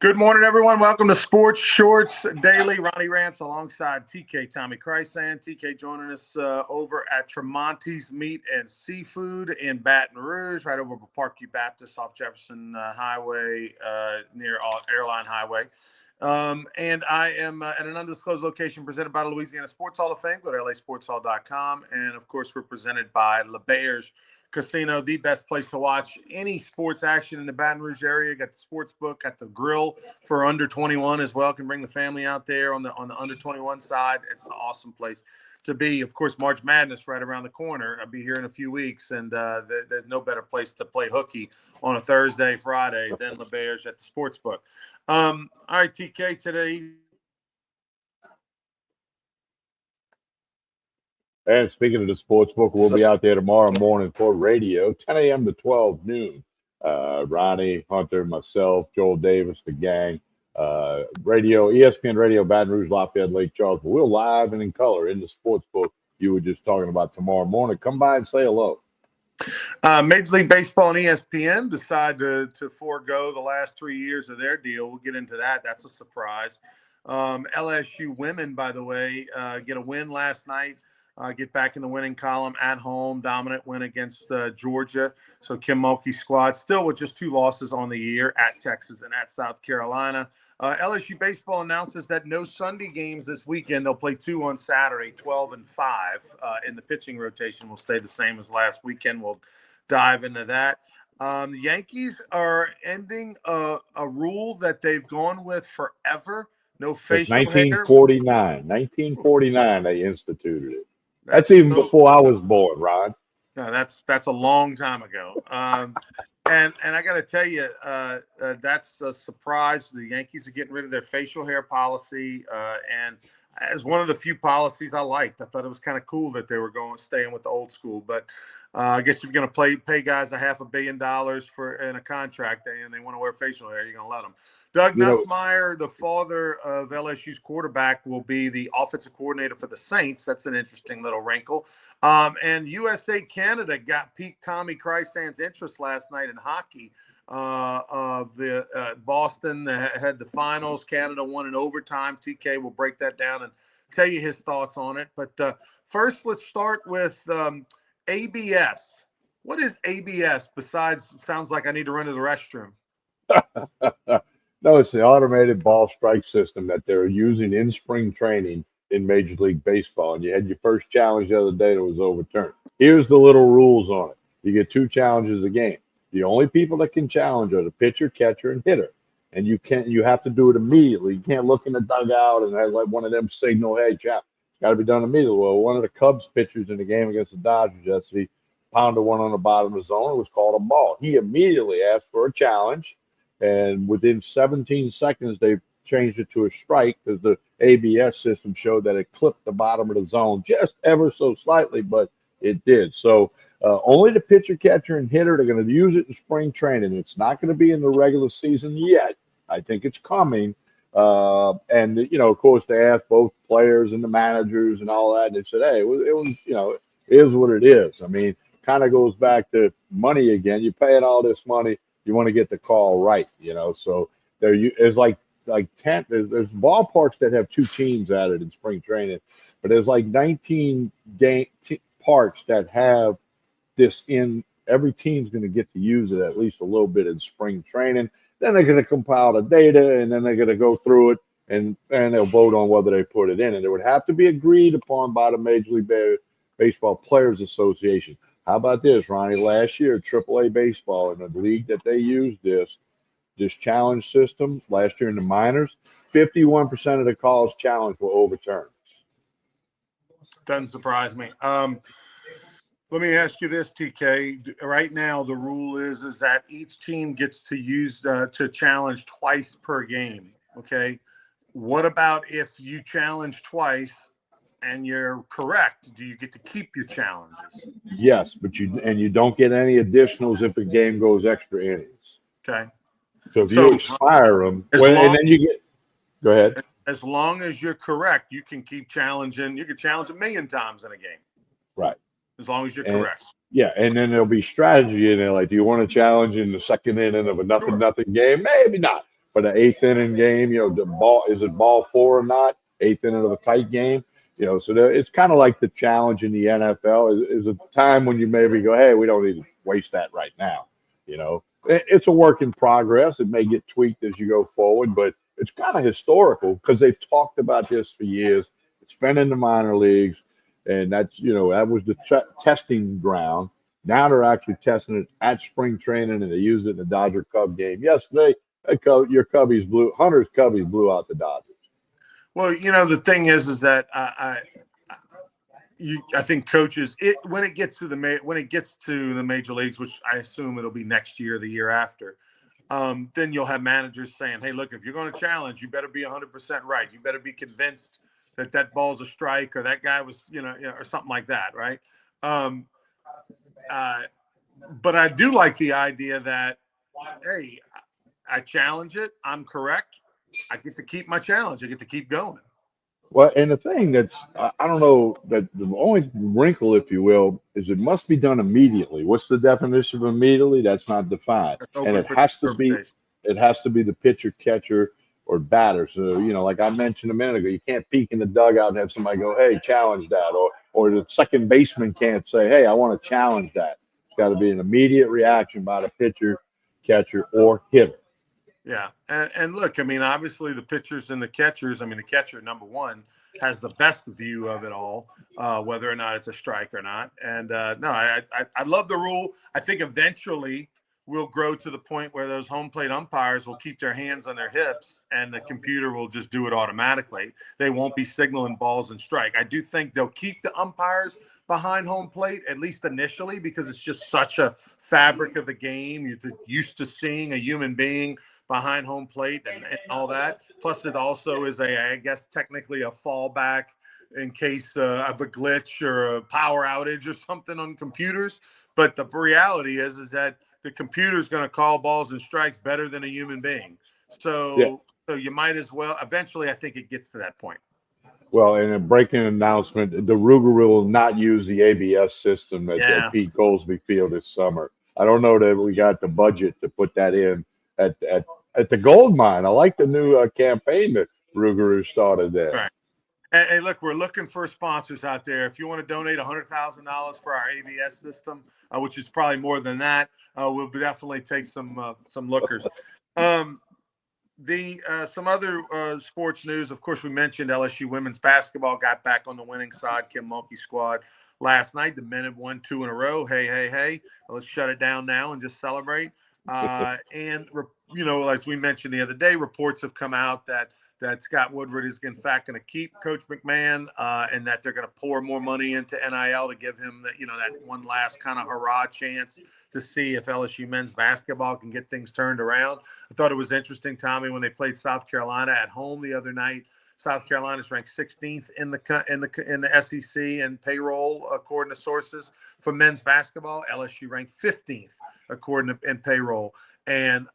Good morning, everyone. Welcome to Sports Shorts Daily. Ronnie Rants alongside TK, Tommy Chrysan. TK joining us over at Tremonti's Meat and Seafood in Baton Rouge, right over by Parkview Baptist off Jefferson Highway near Airline Highway. And I am at an undisclosed location presented by the Louisiana Sports Hall of Fame. Go to lasportshall.com. And, of course, we're presented by LeBear's Casino, the best place to watch any sports action in the Baton Rouge area. Got the sports book, got the grill for under 21 as well. Can bring the family out there on the under 21 side. It's an awesome place to be. Of course, March Madness right around the corner. I'll be here in a few weeks, and there's no better place to play hooky on a Thursday, Friday than LeBear's at the sports book. All right, TK, today. And speaking of the sports book, we'll be out there tomorrow morning for radio, 10 a.m. to 12 noon. Ronnie, Hunter, myself, Joel Davis, the gang, radio, ESPN Radio, Baton Rouge, Lafayette, Lake Charles. But we're live and in color in the sports book you were just talking about tomorrow morning. Come by and say hello. Major League Baseball and ESPN decide to forego the last 3 years of their deal. We'll get into that. That's a surprise. LSU women, by the way, get a win last night. Get back in the winning column at home. Dominant win against Georgia. So Kim Mulkey's squad still with just 2 losses on the year at Texas and at South Carolina. LSU baseball announces that no Sunday games this weekend. They'll play 2 on Saturday, 12 and 5. In the pitching rotation will stay the same as last weekend. We'll dive into that. The Yankees are ending a rule that they've gone with forever. No facial hair. 1949. 1949 they instituted it. That's even before I was born, Ron. No, that's a long time ago. And I got to tell you, that's a surprise. The Yankees are getting rid of their facial hair policy, and as one of the few policies I liked. I thought it was kind of cool that they were staying with the old school. But I guess if you're going to pay guys $500 million in a contract and they want to wear facial hair, you're going to let them. Doug Nussmeier, the father of LSU's quarterback, will be the offensive coordinator for the Saints. That's an interesting little wrinkle. And USA Canada got piqued Tommy Chrysan's interest last night in hockey. Boston had the finals. Canada won in overtime. TK will break that down and tell you his thoughts on it. But first, let's start with ABS. What is ABS besides sounds like I need to run to the restroom? No, it's the automated ball strike system that they're using in spring training in Major League Baseball. And you had your first challenge the other day that was overturned. Here's the little rules on it. You get 2 challenges a game. The only people that can challenge are the pitcher, catcher, and hitter. And you have to do it immediately. You can't look in the dugout and have like one of them signal, hey, chap, it's got to be done immediately. Well, one of the Cubs pitchers in the game against the Dodgers yesterday pounded one on the bottom of the zone. It was called a ball. He immediately asked for a challenge, and within 17 seconds, they changed it to a strike because the ABS system showed that it clipped the bottom of the zone just ever so slightly, but it did. So only the pitcher, catcher, and hitter are going to use it in spring training. It's not going to be in the regular season yet. I think it's coming. And, of course, they asked both players and the managers and all that. And they said, hey, it was, it is what it is. I mean, kind of goes back to money again. You're paying all this money. You want to get the call right, So there's like 10. There's ballparks that have 2 teams at it in spring training. But there's like 19 parks that have this in. Every team's going to get to use it at least a little bit in spring training. Then they're going to compile the data, and then they're going to go through it, and they'll vote on whether they put it in. And it would have to be agreed upon by the Major League Baseball Players Association. How about this, Ronnie? Last year, AAA baseball, in the league that they used this challenge system last year in the minors, 51% of the calls challenged were overturned. Doesn't surprise me. Let me ask you this, TK. Right now, the rule is that each team gets to use to challenge twice per game. Okay. What about if you challenge twice and you're correct? Do you get to keep your challenges? Yes, but you don't get any additionals if the game goes extra innings. Okay. So if you expire them, and then you get. Go ahead. As long as you're correct, you can keep challenging. You can challenge 1 million times in a game. Right. As long as you're correct. Yeah, and then there'll be strategy in there. Like, do you want to challenge in the second inning of a nothing game? Maybe not. for the eighth inning game. The ball, is it ball four or not? Eighth inning of a tight game. So it's kind of like the challenge in the NFL is a time when you maybe go, hey, we don't need to waste that right now. It's a work in progress. It may get tweaked as you go forward, but it's kind of historical because they've talked about this for years. It's been in the minor leagues, and that was the testing ground. Now they're actually testing it at spring training, and they used it in the Dodger Cub game yesterday. Your Cubbies Hunter's Cubbies blew out the Dodgers. Well, the thing is that I think coaches when it gets to the major leagues, which I assume it'll be next year, the year after, then you'll have managers saying, "Hey, look, if you're going to challenge, you better be 100% right. You better be convinced that ball's a strike or that guy was, or something like that, right?" But I do like the idea that, hey, I challenge it. I'm correct. I get to keep my challenge. I get to keep going. Well, and the thing I don't know, that the only wrinkle, if you will, is it must be done immediately. What's the definition of immediately? That's not defined, It's and open for interpretation. it has to be the pitcher, catcher, or batter. So like I mentioned a minute ago, you can't peek in the dugout and have somebody go, "Hey, challenge that," or the second baseman can't say, "Hey, I want to challenge that." It's got to be an immediate reaction by the pitcher, catcher, or hitter. Yeah, and look, I mean, obviously the pitchers and the catchers. I mean, the catcher, number one, has the best view of it all, whether or not it's a strike or not. And no, I love the rule. I think eventually we'll grow to the point where those home plate umpires will keep their hands on their hips, and the computer will just do it automatically. They won't be signaling balls and strike. I do think they'll keep the umpires behind home plate, at least initially, because it's just such a fabric of the game. You're used to seeing a human being behind home plate and all that. Plus, it also is I guess, technically a fallback in case of a glitch or a power outage or something on computers. But the reality is that the computer is going to call balls and strikes better than a human being. Yeah. So you might as well. Eventually, I think it gets to that point. Well, in a breaking announcement, the Ruger will not use the ABS system at Yeah. Pete Goldsby Field this summer. I don't know that we got the budget to put that in at the gold mine. I like the new campaign that Ruger started there. Right. Hey, look, we're looking for sponsors out there. If you want to donate $100,000 for our ABS system, which is probably more than that, we'll definitely take some lookers. Some other sports news. Of course, we mentioned LSU women's basketball got back on the winning side. Kim Mulkey squad last night. The men have won 2 in a row. Hey! Let's shut it down now and just celebrate. And like we mentioned the other day, reports have come out that Scott Woodward is in fact going to keep Coach McMahon, and that they're going to pour more money into NIL to give him that one last kind of hurrah chance to see if LSU men's basketball can get things turned around. I thought it was interesting, Tommy, when they played South Carolina at home the other night. South Carolina is ranked 16th in the SEC in payroll, according to sources for men's basketball. LSU ranked 15th according to in payroll, and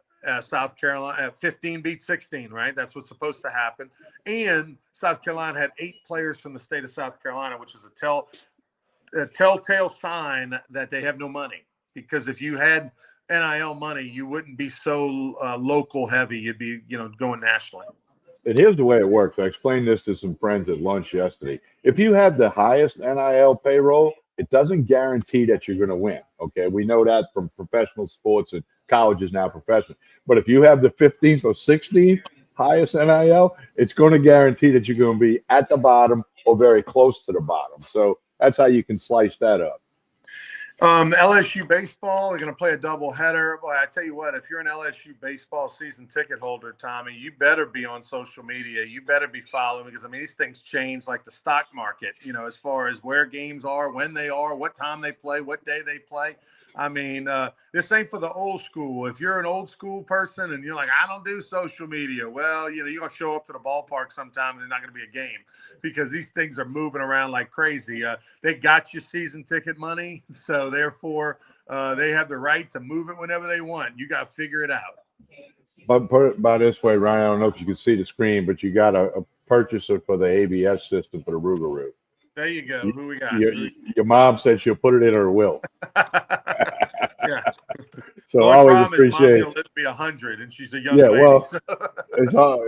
South Carolina 15 beat 16, right? That's what's supposed to happen. And South Carolina had 8 players from the state of South Carolina, which is a telltale sign that they have no money. Because if you had NIL money, you wouldn't be so local heavy. You'd be going nationally. And here's the way it works. I explained this to some friends at lunch yesterday. If you have the highest NIL payroll, it doesn't guarantee that you're going to win. Okay, we know that from professional sports, and college is now professional. But if you have the 15th or 16th highest NIL, it's going to guarantee that you're going to be at the bottom or very close to the bottom. So that's how you can slice that up. LSU baseball, they're going to play a doubleheader. Boy, I tell you what, if you're an LSU baseball season ticket holder, Tommy, you better be on social media. You better be following, because, I mean, these things change like the stock market, as far as where games are, when they are, what time they play, what day they play. I mean, this ain't for the old school. If you're an old school person and you're like, I don't do social media, well, you're going to show up to the ballpark sometime and there's not going to be a game, because these things are moving around like crazy. They got your season ticket money, so therefore they have the right to move it whenever they want. You got to figure it out. But put it by this way, Ryan, I don't know if you can see the screen, but you got a purchaser for the ABS system for the Ruger. There you go. Who we got? Your mom said she'll put it in her will. Yeah. The So I only always problem is mom's appreciate. gonna live to be 100, and she's a young Yeah, lady. well,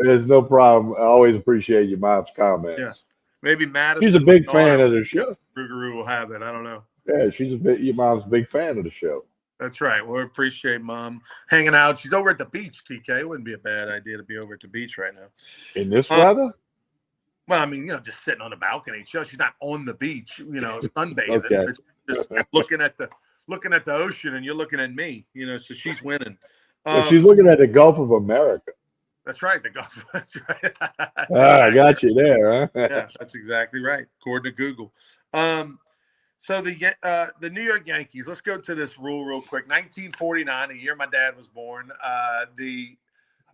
it's no problem. I always appreciate your mom's Yeah, comments. maybe She's a Madison, my big fan daughter, of the show. Guru will have it. I don't know. Yeah, she's a bit. Your mom's a big fan of the show. That's right. We appreciate mom hanging out. She's over at the beach. TK, it wouldn't be a bad idea to be over at the beach right now. In this weather? Well, I mean, just sitting on the balcony. She's not on the beach, sunbathing, Okay. but just looking at the ocean, and you're looking at me. So she's winning. She's looking at the Gulf of America. That's right. The Gulf. That's right. That's Ah, I exactly. got you there, huh? Yeah, that's exactly right. According to Google. So the New York Yankees. Let's go to this rule real quick. 1949, the year my dad was born.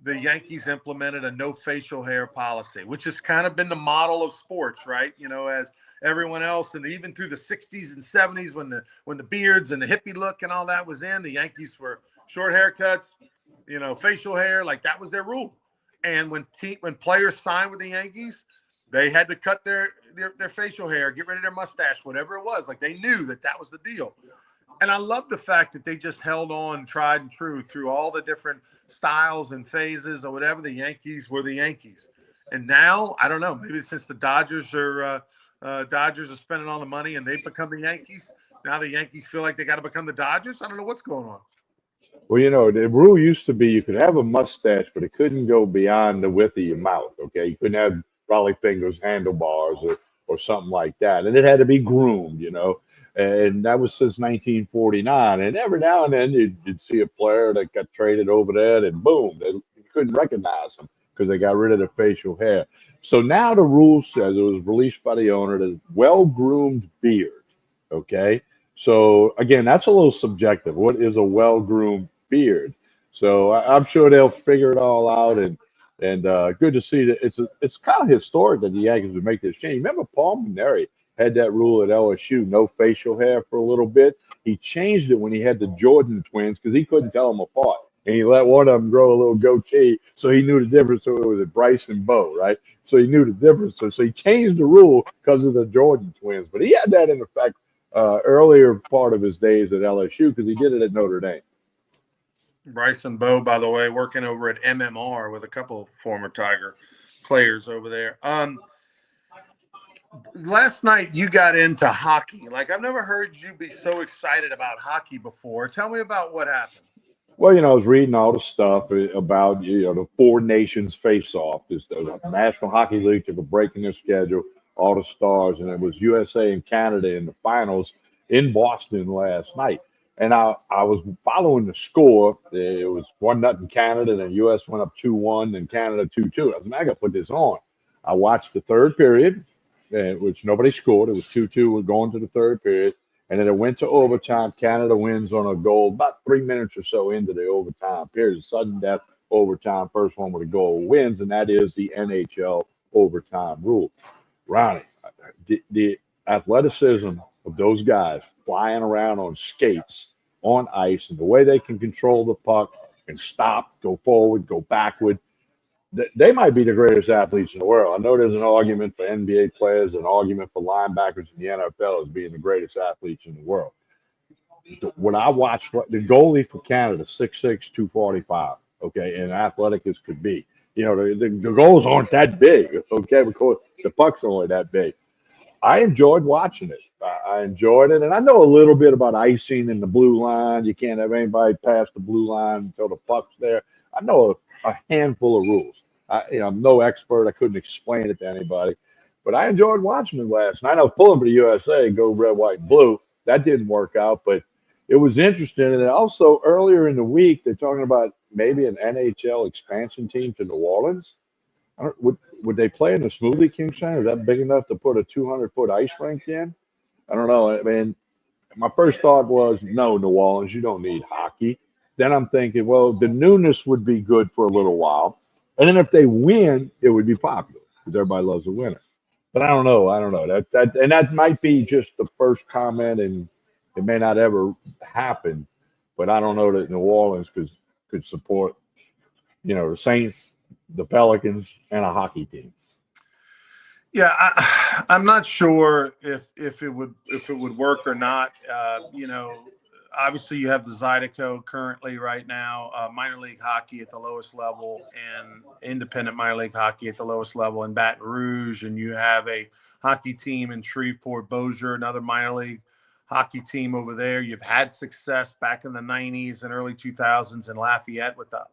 The Yankees implemented a no facial hair policy, which has kind of been the model of sports, right? As everyone else, and even through the 60s and 70s, when the beards and the hippie look and all that was in, the Yankees were short haircuts, facial hair, like that was their rule. And when players signed with the Yankees, they had to cut their facial hair, get rid of their mustache, whatever it was. Like they knew that was the deal. And I love the fact that they just held on, tried and true through all the different styles and phases or whatever. The Yankees were the Yankees. And now, I don't know, maybe since the Dodgers are spending all the money and they've become the Yankees, now the Yankees feel like they got to become the Dodgers. I don't know what's going on. Well, the rule used to be you could have a mustache, but it couldn't go beyond the width of your mouth. Okay, you couldn't have Raleigh fingers, handlebars, or something like that, and it had to be groomed. And that was since 1949. And every now and then you'd see a player that got traded over there, and boom, you couldn't recognize them because they got rid of the facial hair. So now the rule says it was released by the owner that well groomed beard. Okay. So again, that's a little subjective. What is a well-groomed beard? So I'm sure they'll figure it all out, and good to see that it's kind of historic that the Yankees would make this change. Remember, Paul Maneri had that rule at LSU, no facial hair for a little bit. He changed it when he had the Jordan twins because he couldn't tell them apart, and he let one of them grow a little goatee, so he knew the difference. So it was a Bryce and Bo, right? So he knew the difference. So he changed the rule because of the Jordan twins, but he had that in effect earlier part of his days at LSU because he did it at Notre Dame. Bryson Bowe, by the way, working over at MMR with a couple of former Tiger players over there. Last night you got into hockey. Like I've never heard you be so excited about hockey before. Tell me about what happened. Well, I was reading all the stuff about the four nations face off. The National Hockey League took a break in their schedule, all the stars, and it was USA and Canada in the finals in Boston last night. And I was following the score. It was 1-0 Canada, then US went up 2-1, and Canada 2-2. I was like, I got to put this on. I watched the third period, which nobody scored. It was 2-2. We're going to the third period. And then it went to overtime. Canada wins on a goal about 3 minutes or so into the overtime period. Sudden death overtime. First one with a goal wins, and that is the NHL overtime rule. Ronnie, the athleticism of those guys flying around on skates on ice and the way they can control the puck and stop, go forward, go backward. They might be the greatest athletes in the world. I know there's an argument for NBA players, an argument for linebackers in the NFL as being the greatest athletes in the world. When I watched the goalie for Canada, 6'6", 245, okay, and athletic as could be. The goals aren't that big, okay, because the puck's only that big. I enjoyed watching it. I enjoyed it, and I know a little bit about icing and the blue line. You can't have anybody pass the blue line until the puck's there. I know a handful of rules. I'm no expert. I couldn't explain it to anybody, but I enjoyed watching it last night. I was pulling for the USA, go red, white, and blue. That didn't work out, but it was interesting. And also earlier in the week, they're talking about maybe an NHL expansion team to New Orleans. Would they play in the Smoothie King Center? Is that big enough to put a 200-foot ice rink in? I don't know. I mean, my first thought was, no, New Orleans, you don't need hockey. Then I'm thinking, well, the newness would be good for a little while. And then if they win, it would be popular because everybody loves a winner. But I don't know. I don't know. That might be just the first comment, and it may not ever happen. But I don't know that New Orleans could support, the Saints, the Pelicans, and a hockey team. Yeah, I'm not sure if it would work or not. obviously you have the Zydeco currently right now, minor league hockey at the lowest level and independent minor league hockey at the lowest level in Baton Rouge. And you have a hockey team in Shreveport, Bossier, another minor league hockey team over there. You've had success back in the 90s and early 2000s in Lafayette with the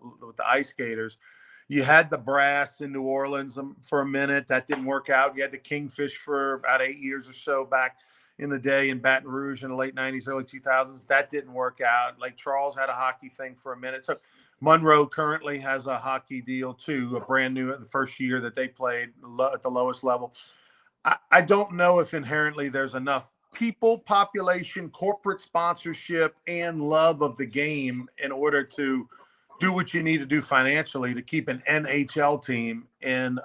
Ice Gators. You had the Brass in New Orleans for a minute. That didn't work out. You had the Kingfish for about 8 years or so back in the day in Baton Rouge in the late 90s, early 2000s. That didn't work out. Lake Charles had a hockey thing for a minute. So Monroe currently has a hockey deal too, a brand new, the first year that they played at the lowest level. I don't know if inherently there's enough people, population, corporate sponsorship, and love of the game in order to do what you need to do financially to keep an NHL team in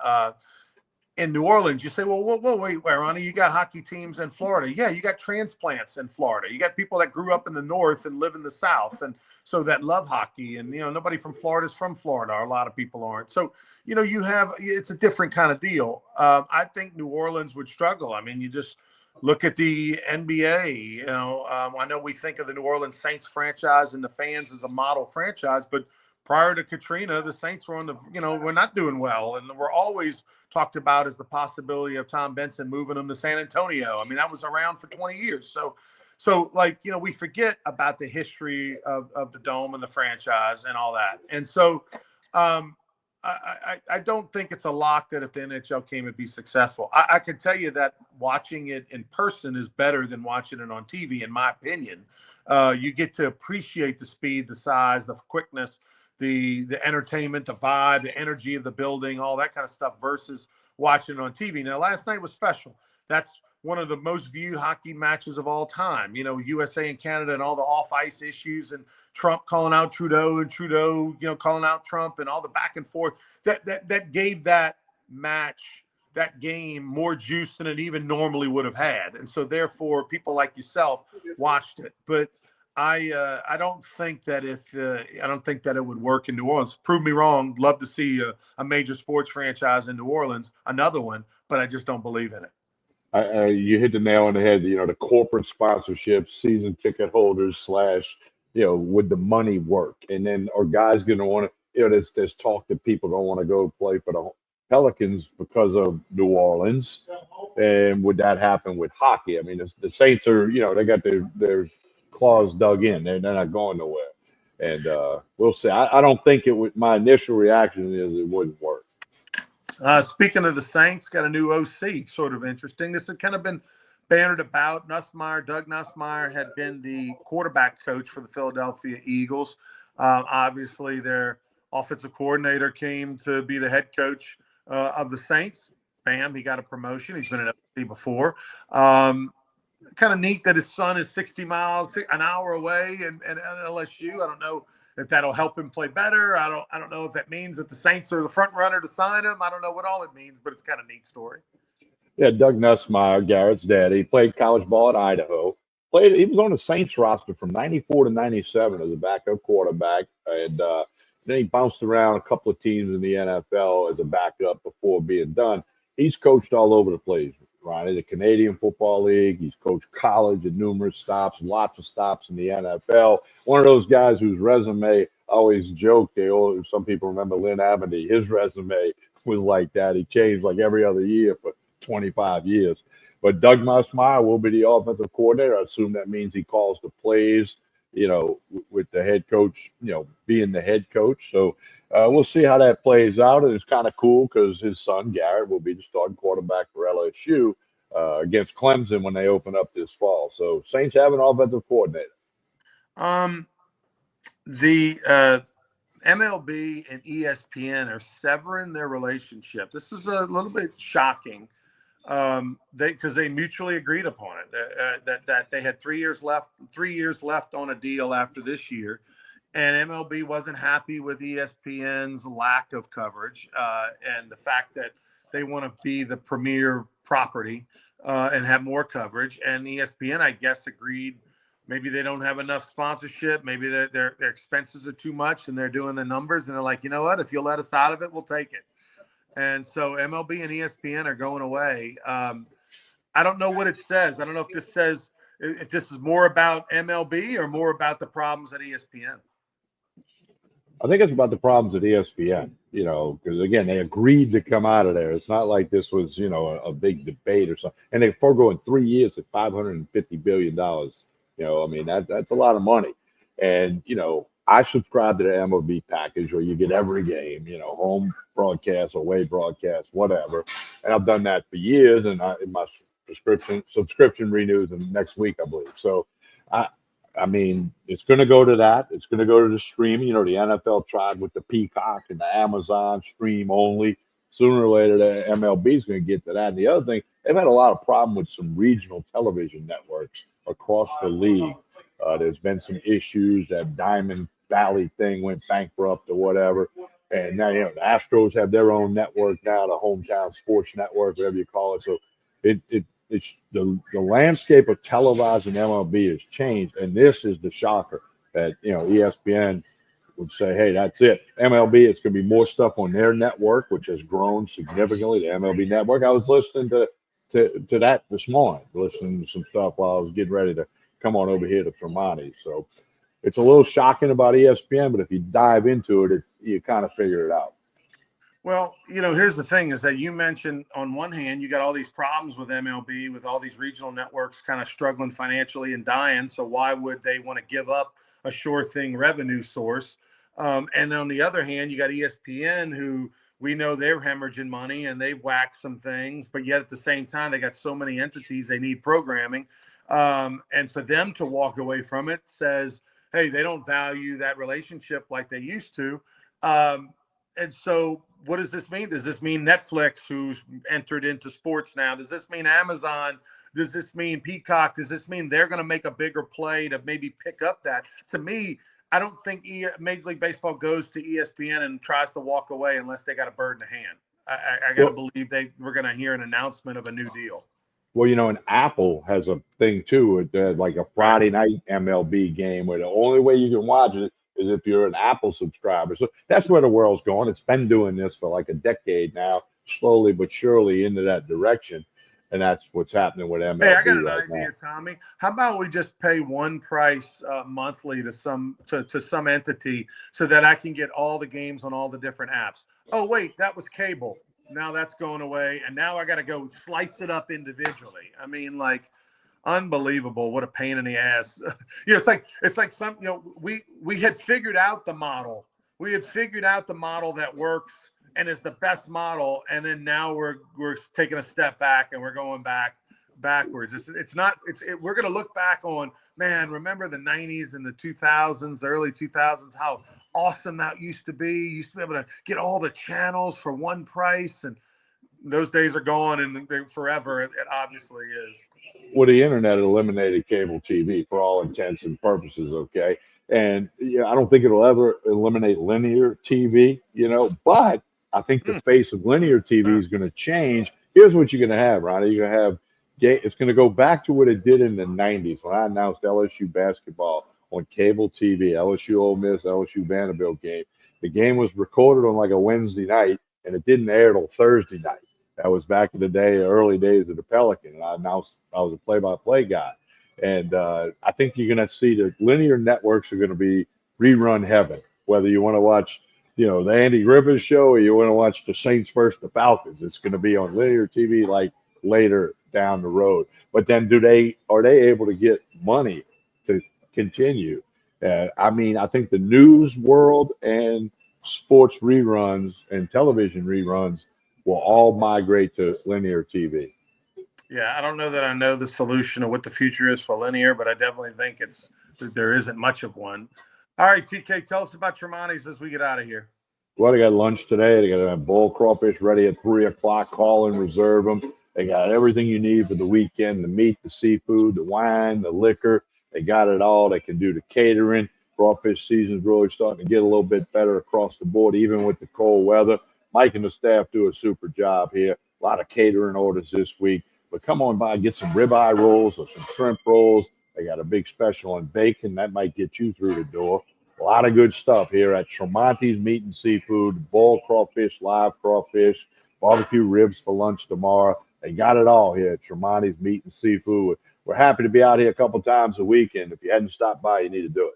New Orleans. You say, well, wait, Ronnie, you got hockey teams in Florida. Yeah, you got transplants in Florida. You got people that grew up in the North and live in the South, and so that love hockey. And, nobody from Florida is from Florida, or a lot of people aren't. So, it's a different kind of deal. I think New Orleans would struggle. I mean, you just look at the NBA. I know we think of the New Orleans Saints franchise and the fans as a model franchise, but prior to Katrina, the Saints were we're not doing well. And we're always talked about as the possibility of Tom Benson moving them to San Antonio. I mean, that was around for 20 years. So we forget about the history of the Dome and the franchise and all that. And so I don't think it's a lock that if the NHL came, it'd be successful. I can tell you that watching it in person is better than watching it on TV, in my opinion. You get to appreciate the speed, the size, the quickness, the entertainment, the vibe, the energy of the building, all that kind of stuff versus watching it on TV. Now, last night was special. That's one of the most viewed hockey matches of all time. USA and Canada and all the off-ice issues and Trump calling out Trudeau and Trudeau, calling out Trump and all the back and forth. That gave that match, that game, more juice than it even normally would have had. And so therefore, people like yourself watched it. But I don't think that it would work in New Orleans. Prove me wrong. Love to see a major sports franchise in New Orleans, another one, but I just don't believe in it. You hit the nail on the head. The corporate sponsorships, season ticket holders / would the money work? And then are guys going to want to? There's talk that people don't want to go play for the Pelicans because of New Orleans. And would that happen with hockey? I mean, the Saints are, they got their claws dug in. They're not going nowhere. And we'll see. I don't think it would. My initial reaction is it wouldn't work. Speaking of the Saints, got a new OC. Sort of interesting. This had kind of been bannered about. Doug Nussmeier had been the quarterback coach for the Philadelphia Eagles. Obviously, their offensive coordinator came to be the head coach of the Saints. Bam, he got a promotion. He's been an OC before. Kind of neat that his son is 60 miles an hour away and LSU. I don't know if that'll help him play better. I don't know if that means that the Saints are the front runner to sign him. I don't know what all it means, but it's kind of a neat story. Yeah, Doug Nussmeier, Garrett's daddy, he played college ball at Idaho. He was on the Saints roster from '94 to '97 as a backup quarterback, and then he bounced around a couple of teams in the NFL as a backup before being done. He's coached all over the place, right? The Canadian Football League. He's coached college at numerous stops, lots of stops in the NFL. One of those guys whose resume, I always joke, some people remember Lynn Abney. His resume was like that. He changed like every other year for 25 years. But Doug Nussmeier will be the offensive coordinator. I assume that means he calls the plays, with the head coach, being the head coach. So we'll see how that plays out. And it's kind of cool because his son, Garrett, will be the starting quarterback for LSU against Clemson when they open up this fall. So Saints have an offensive coordinator. The MLB and ESPN are severing their relationship. This is a little bit shocking. Because they mutually agreed upon it that they had 3 years left on a deal after this year, and MLB wasn't happy with ESPN's lack of coverage and the fact that they want to be the premier property and have more coverage. And ESPN, I guess, agreed maybe they don't have enough sponsorship, maybe their expenses are too much, and they're doing the numbers, and they're like, you know what, if you'll let us out of it, we'll take it. And so MLB and ESPN are going away. I don't know what it says. I don't know if this says if this is more about MLB or more about the problems at ESPN. I think it's about the problems at ESPN, because again, they agreed to come out of there. It's not like this was, a big debate or something. And they're foregoing 3 years at $550 billion. I mean, that's a lot of money. And, I subscribe to the MLB package where you get every game, home broadcast, away broadcast, whatever. And I've done that for years, and my subscription renews in next week, I believe. So I, I mean, it's going to go to that. It's going to go to the streaming. The NFL tried with the Peacock and the Amazon stream only. Sooner or later, the MLB is going to get to that. And the other thing, they've had a lot of problem with some regional television networks across the league. There's been some issues. That Diamond Valley thing went bankrupt or whatever. And now, the Astros have their own network now, the Hometown Sports Network, whatever you call it. So it's the landscape of televising MLB has changed, and this is the shocker that ESPN would say, "Hey, that's it. MLB, it's going to be more stuff on their network, which has grown significantly. The MLB network." I was listening to that this morning, listening to some stuff while I was getting ready to come on over here to Tremonti. So it's a little shocking about ESPN, but if you dive into it, you kind of figure it out. Well, here's the thing is that you mentioned on one hand, you got all these problems with MLB, with all these regional networks kind of struggling financially and dying. So why would they want to give up a sure thing revenue source? And on the other hand, you got ESPN, who we know they're hemorrhaging money and they've whacked some things, but yet at the same time, they got so many entities, they need programming. And for them to walk away from it says, hey, they don't value that relationship like they used to. And so what does this mean? Does this mean Netflix, who's entered into sports now? Does this mean Amazon? Does this mean Peacock? Does this mean they're going to make a bigger play to maybe pick up that? To me, I don't think Major League Baseball goes to ESPN and tries to walk away unless they got a bird in the hand. I got to believe we're going to hear an announcement of a new deal. Well, and Apple has a thing too, like a Friday night MLB game where the only way you can watch it is if you're an Apple subscriber. So that's where the world's going. It's been doing this for like a decade now, slowly but surely into that direction. And that's what's happening with MLB. Hey, I got an right idea, now. Tommy. How about we just pay one price monthly to some entity so that I can get all the games on all the different apps? Oh, wait, that was cable. Now that's going away, and now I got to go slice it up individually. I mean, like, unbelievable! What a pain in the ass. It's like some. We had figured out the model. We had figured out the model that works and is the best model, and then now we're taking a step back and we're going backwards. We're going to look back on, man, remember the 90s and the 2000s, the early 2000s, how awesome that used to be. You used to be able to get all the channels for one price, and those days are gone, and they're forever. It obviously is. Well, the internet eliminated cable TV for all intents and purposes, okay? And I don't think it'll ever eliminate linear TV, but I think the face of linear TV is going to change. Here's what you're going to have, Ronnie. You're going to have it's going to go back to what it did in the 90s when I announced LSU basketball on cable TV, LSU Ole Miss, LSU Vanderbilt game. The game was recorded on like a Wednesday night, and it didn't air till Thursday night. That was back in the day, early days of the Pelican. And I was a play-by-play guy. And I think you're going to see the linear networks are going to be rerun heaven, whether you want to watch, the Andy Griffith show or you want to watch the Saints versus the Falcons. It's going to be on linear TV like later down the road. But then are they able to get money to continue? I think the news world and sports reruns and television reruns will all migrate to linear TV. Yeah, I don't know that I know the solution of what the future is for linear, but I definitely think there isn't much of one. All right, TK, tell us about Tremonti's as we get out of here. Well, they got lunch today. They got to have bull crawfish ready at 3:00. Call and reserve them. They got everything you need for the weekend: the meat, the seafood, the wine, the liquor. They got it all. They can do the catering. Crawfish season's really starting to get a little bit better across the board, even with the cold weather. Mike and the staff do a super job here. A lot of catering orders this week. But come on by, get some ribeye rolls or some shrimp rolls. They got a big special on bacon. That might get you through the door. A lot of good stuff here at Tremonti's Meat and Seafood, boiled crawfish, live crawfish, barbecue ribs for lunch tomorrow. They got it all here at Tremonti's Meat and Seafood with we're happy to be out here a couple times a week. And if you hadn't stopped by, you need to do it.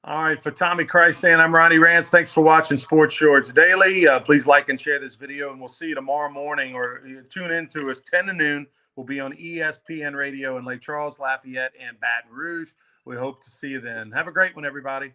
All right, for Tommy Krysan, I'm Ronnie Rance. Thanks for watching Sports Shorts Daily. Please like and share this video, and we'll see you tomorrow morning, or tune in to us 10 to noon. We'll be on ESPN Radio in Lake Charles, Lafayette, and Baton Rouge. We hope to see you then. Have a great one, everybody.